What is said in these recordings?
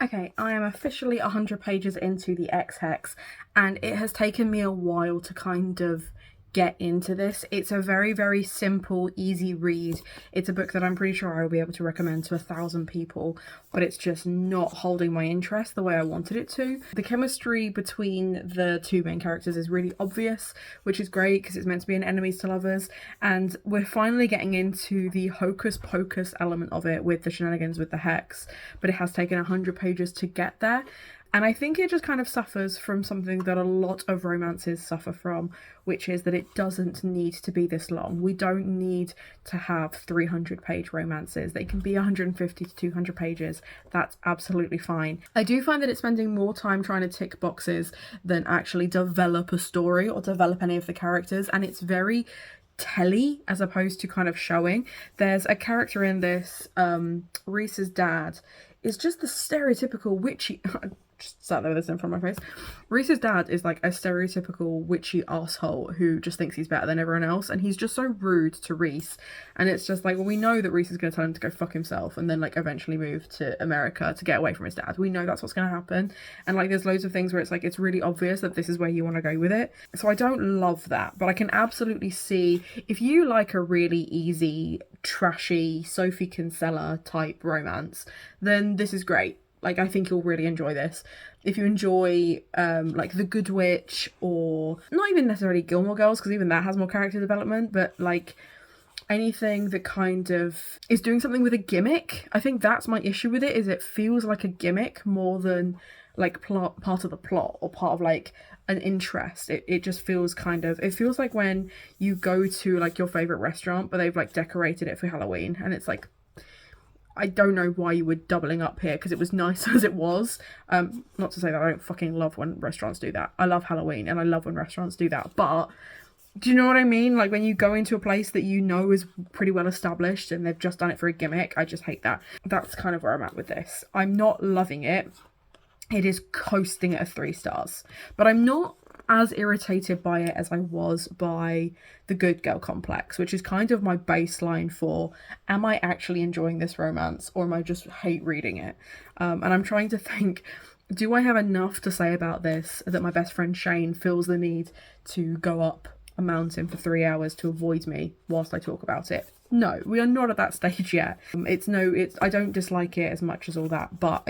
Okay, I am officially 100 pages into the X-Hex, and it has taken me a while to kind of get into this. It's a very, very simple, easy read. It's a book that I'm pretty sure I will be able to recommend to 1,000 people, but it's just not holding my interest the way I wanted it to. The chemistry between the two main characters is really obvious, which is great because it's meant to be an enemies to lovers, and we're finally getting into the hocus pocus element of it with the shenanigans with the hex, but it has taken 100 pages to get there. And I think it just kind of suffers from something that a lot of romances suffer from, which is that it doesn't need to be this long. We don't need to have 300-page romances. They can be 150 to 200 pages. That's absolutely fine. I do find that it's spending more time trying to tick boxes than actually develop a story or develop any of the characters, and it's very telly as opposed to kind of showing. There's a character in this, Reese's dad is just the stereotypical witchy... just sat there with this in front of my face. Reese's dad is like a stereotypical witchy asshole who just thinks he's better than everyone else, and he's just so rude to Reese. And it's just like, well, we know that Reese is going to tell him to go fuck himself and then like eventually move to America to get away from his dad. We know that's what's going to happen. And like there's loads of things where it's like it's really obvious that this is where you want to go with it. So I don't love that, but I can absolutely see if you like a really easy, trashy Sophie Kinsella type romance, then this is great. Like, I think you'll really enjoy this. If you enjoy, like, The Good Witch, or not even necessarily Gilmore Girls, because even that has more character development, but, like, anything that kind of is doing something with a gimmick. I think that's my issue with it, is it feels like a gimmick more than, like, part of the plot, or part of, like, an interest. It just feels kind of... It feels like when you go to, like, your favourite restaurant, but they've, like, decorated it for Halloween, and it's, like... I don't know why you were doubling up here, because it was nice as it was. Not to say that I don't fucking love when restaurants do that. I love Halloween and I love when restaurants do that. But do you know what I mean? Like when you go into a place that you know is pretty well established and they've just done it for a gimmick, I just hate that. That's kind of where I'm at with this. I'm not loving it. It is coasting at 3 stars. But I'm not as irritated by it as I was by the Good Girl Complex, which is kind of my baseline for, am I actually enjoying this romance or am I just hate reading it? And I'm trying to think, do I have enough to say about this that my best friend Shane feels the need to go up a mountain for 3 hours to avoid me whilst I talk about it? No, we are not at that stage yet. I don't dislike it as much as all that, but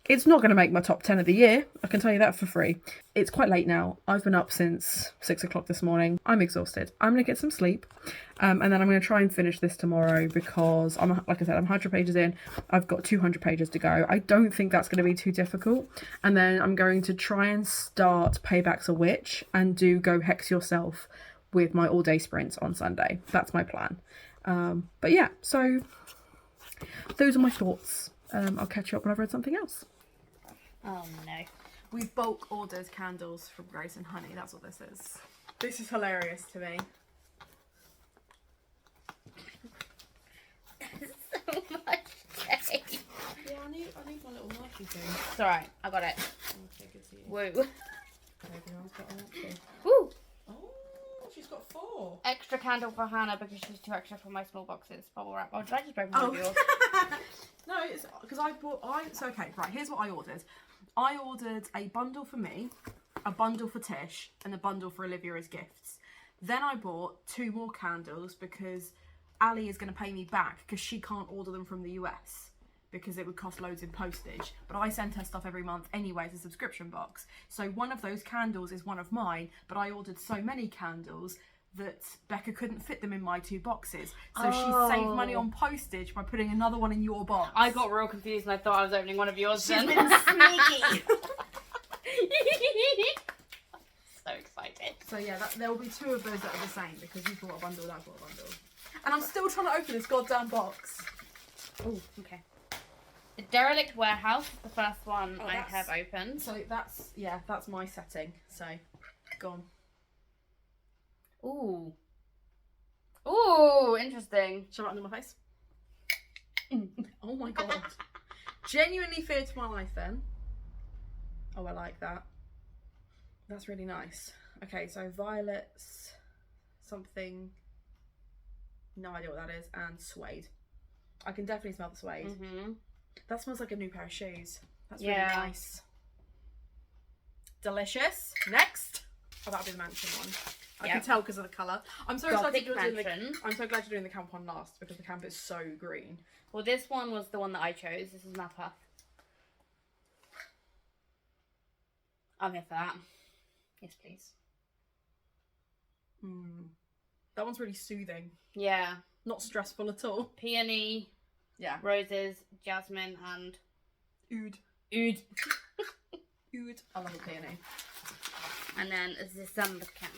it's not going to make my top 10 of the year. I can tell you that for free. It's quite late now. I've been up since 6 o'clock this morning. I'm exhausted. I'm going to get some sleep. And then I'm going to try and finish this tomorrow because, like I said, I'm 100 pages in. I've got 200 pages to go. I don't think that's going to be too difficult. And then I'm going to try and start Payback's a Witch and do Go Hex Yourself with my all-day sprints on Sunday. That's my plan. But yeah, so those are my thoughts. I'll catch you up when I've read something else. Oh no. We've bulk ordered candles from Grace and Honey, that's what this is. This is hilarious to me. So much cake. Yeah, I need my little marky thing. It's alright, I got it. Okay, good to you. Woo. Everyone's got one too. Woo! Oh, she's got 4. Extra candle for Hannah because she's too extra for my small boxes. Bubble wrap. Oh, did I just open one of yours? No, it's because okay, right, here's what I ordered. I ordered a bundle for me, a bundle for Tish, and a bundle for Olivia as gifts. Then I bought 2 more candles because Ali is going to pay me back because she can't order them from the US because it would cost loads in postage. But I send her stuff every month anyway as a subscription box. So one of those candles is one of mine, but I ordered so many candles that Becca couldn't fit them in my 2 boxes. So she saved money on postage by putting another one in your box. I got real confused and I thought I was opening one of yours. She's been sneaky. So excited. So yeah, there will be 2 of those that are the same because you bought a bundle and I bought a bundle. And I'm still trying to open this goddamn box. Oh, okay. The Derelict Warehouse is the first one I have opened. So that's my setting. So, gone. Ooh. Ooh, interesting. Shove it under my face. Oh my god. Genuinely feared to my life then. Oh, I like that. That's really nice. Okay, so violets, something, no idea what that is, and suede. I can definitely smell the suede. Mm-hmm. That smells like a new pair of shoes. That's really nice. Delicious. Next. Oh, that'll be the mansion one. I can tell because of the colour. I'm so excited to do I'm so glad you're doing the camp one last because the camp is so green. Well, this one was the one that I chose. This is my path. I'm here for that. Yes, please. That one's really soothing. Yeah. Not stressful at all. Peony. Yeah. Roses, jasmine, and oud. Oud. Oud. I love a peony. And then the samba camp.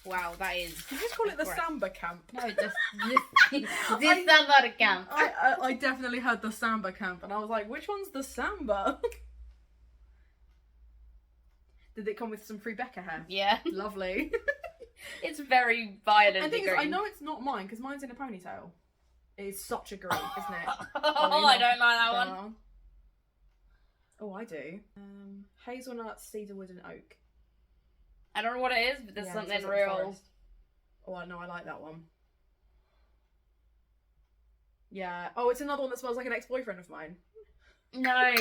Wow, that is. Did you just call it the samba camp? No, just the samba camp. I definitely heard the samba camp, and I was like, which one's the samba? Did it come with some free Becca hair? Yeah. Lovely. It's very violent. I think I know it's not mine because mine's in a ponytail. It is such a green, isn't it? Oh, I don't like that one. Oh, I do. Hazelnut, cedarwood, and oak. I don't know what it is, but there's something real. Oh, no, I like that one. Yeah. Oh, it's another one that smells like an ex-boyfriend of mine. No.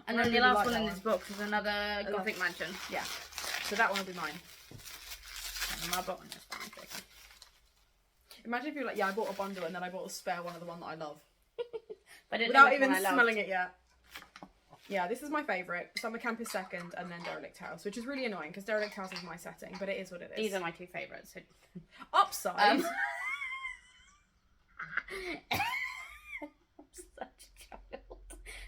And then the last one in this box is another Gothic mansion. Yeah. So that one will be mine. My bottom is fine. Imagine if you're like, yeah, I bought a bundle and then I bought a spare one of the one that I love. But without even smelling it yet. Yeah, this is my favourite. Summer Camp is second, and then Derelict House, which is really annoying because Derelict House is my setting, but it is what it is. These are my two favourites. So... Upside. I'm such a child.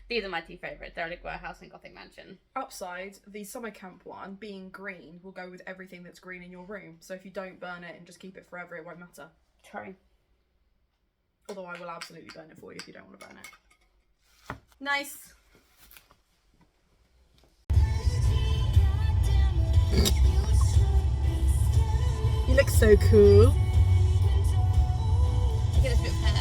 These are my two favourites, Derelict Warehouse and Gothic Mansion. Upside, the Summer Camp one, being green, will go with everything that's green in your room. So if you don't burn it and just keep it forever, it won't matter. True. Although I will absolutely burn it for you if you don't want to burn it. Nice. You look so cool. Look at this bit of hair.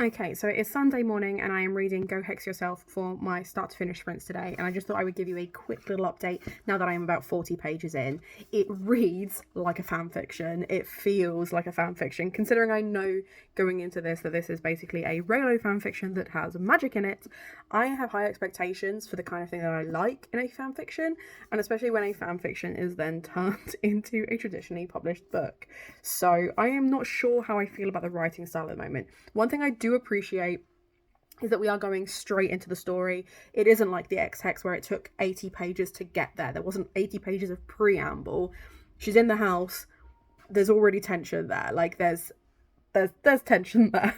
Okay, so it's Sunday morning and I am reading Go Hex Yourself for my start to finish sprints today, and I just thought I would give you a quick little update now that I am about 40 pages in. It reads like a fan fiction. It feels like a fan fiction, considering I know going into this that this is basically a Raylo fan fiction that has magic in it. I have high expectations for the kind of thing that I like in a fan fiction, and especially when a fan fiction is then turned into a traditionally published book. So I am not sure how I feel about the writing style at the moment. One thing I do appreciate is that we are going straight into the story. It isn't like the X-Hex where it took 80 pages to get there. There wasn't 80 pages of preamble. She's in the house. There's already tension there. Like, there's there's tension there.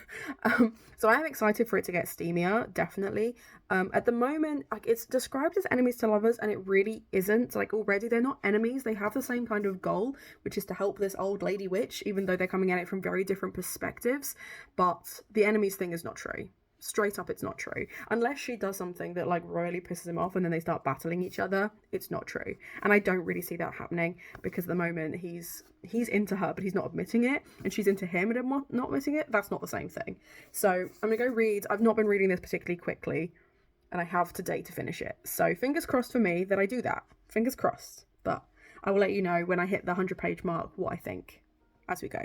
So I am excited for it to get steamier, definitely. At the moment, like, it's described as enemies to lovers, and it really isn't. Like, already they're not enemies. They have the same kind of goal, which is to help this old lady witch, even though they're coming at it from very different perspectives. But the enemies thing is not true. Straight up, it's not true. Unless she does something that like royally pisses him off and then they start battling each other, it's not true. And I don't really see that happening, because at the moment he's into her but he's not admitting it, and she's into him and not admitting it. That's not the same thing. So I'm gonna go read. I've not been reading this particularly quickly, and I have today to finish it. So fingers crossed for me that I do that. Fingers crossed. But I will let you know when I hit the 100-page mark what I think as we go.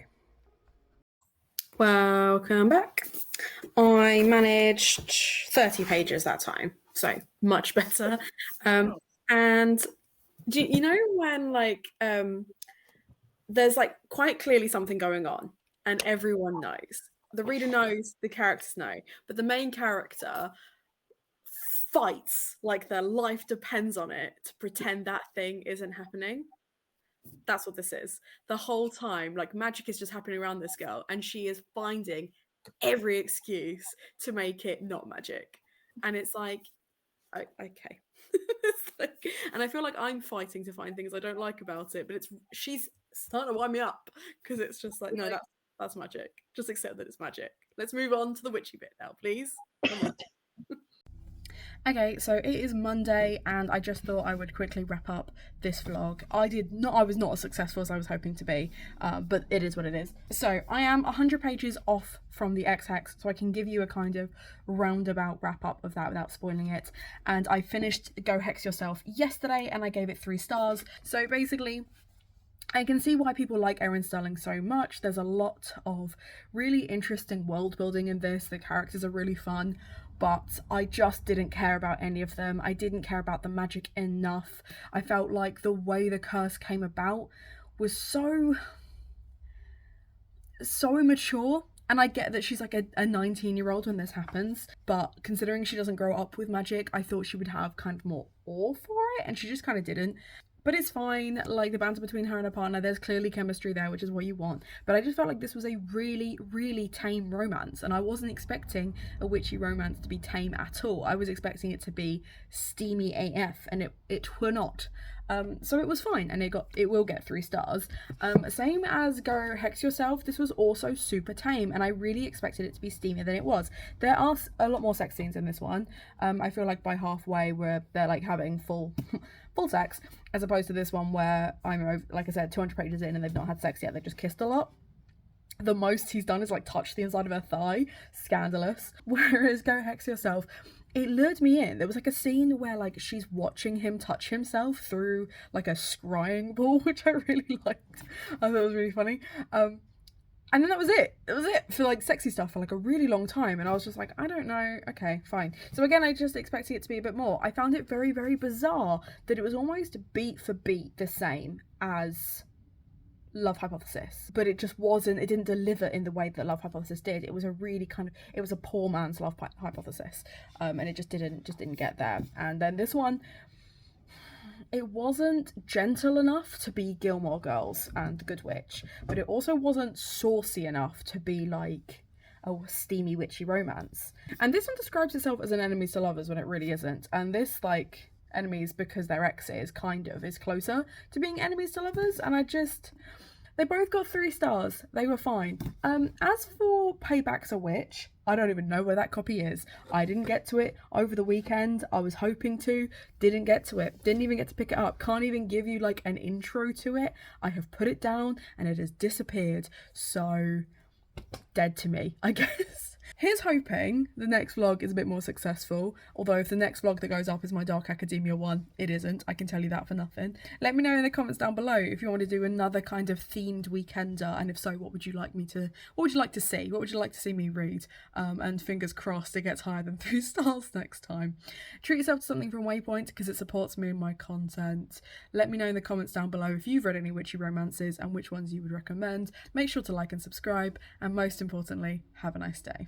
Welcome back. I managed 30 pages that time, so much better. And do you know when like there's like quite clearly something going on and everyone knows, the reader knows, the characters know, but the main character fights like their life depends on it to pretend that thing isn't happening? That's what this is. The whole time, like, magic is just happening around this girl, and she is finding every excuse to make it not magic. And it's like, okay. It's like, and I feel like I'm fighting to find things I don't like about it, but she's starting to wind me up, because it's just like, no, that's magic. Just accept that it's magic. Let's move on to the witchy bit now, please. Come on. Okay, so it is Monday, and I just thought I would quickly wrap up this vlog. I was not as successful as I was hoping to be, but it is what it is. So I am 100 pages off from the XX, so I can give you a kind of roundabout wrap up of that without spoiling it. And I finished Go Hex Yourself yesterday, and I gave it 3 stars. So basically, I can see why people like Erin Sterling so much. There's a lot of really interesting world building in this. The characters are really fun, but I just didn't care about any of them. I didn't care about the magic enough. I felt like the way the curse came about was so immature. And I get that she's like a 19-year-old when this happens, but considering she doesn't grow up with magic, I thought she would have kind of more awe for it, and she just kind of didn't. But it's fine. Like, the banter between her and her partner, there's clearly chemistry there, which is what you want. But I just felt like this was a really, really tame romance, and I wasn't expecting a witchy romance to be tame at all. I was expecting it to be steamy AF, and it were not. So it was fine, and it will get 3 stars. Same as Go Hex Yourself, this was also super tame, and I really expected it to be steamier than it was. There are a lot more sex scenes in this one. I feel like by halfway where they're like having full sex, as opposed to this one where I'm, like I said, 200 pages in and they've not had sex yet. They've just kissed a lot. The most he's done is like touch the inside of her thigh. Scandalous. Whereas Go Hex Yourself, it lured me in. There was like a scene where like she's watching him touch himself through like a scrying ball, which I really liked. I thought it was really funny. And then that was it. It was it for like sexy stuff for like a really long time. And I was just like, I don't know. Okay, fine. So again, I just expected it to be a bit more. I found it very, very bizarre that it was almost beat for beat the same as Love Hypothesis, but it just wasn't. It didn't deliver in the way that Love Hypothesis did. It was a really it was a poor man's Love Hypothesis, and it just didn't get there. And then this one, it wasn't gentle enough to be Gilmore Girls and The Good Witch, but it also wasn't saucy enough to be like a steamy witchy romance. And this one describes itself as an enemies to lovers when it really isn't. And this, like, enemies because they're exes kind of is closer to being enemies to lovers. And they both got 3 stars. They were fine. As for Payback's a Witch, I don't even know where that copy is. I didn't get to it over the weekend. I was hoping to. Didn't get to it. Didn't even get to pick it up. Can't even give you like an intro to it. I have put it down and it has disappeared. So, dead to me, I guess. Here's hoping the next vlog is a bit more successful, although if the next vlog that goes up is my Dark Academia one, it isn't. I can tell you that for nothing. Let me know in the comments down below if you want to do another kind of themed weekender, and if so, what would you like to see? What would you like to see me read? And fingers crossed it gets higher than 3 stars next time. Treat yourself to something from Waypoint because it supports me and my content. Let me know in the comments down below if you've read any witchy romances and which ones you would recommend. Make sure to like and subscribe, and most importantly, have a nice day.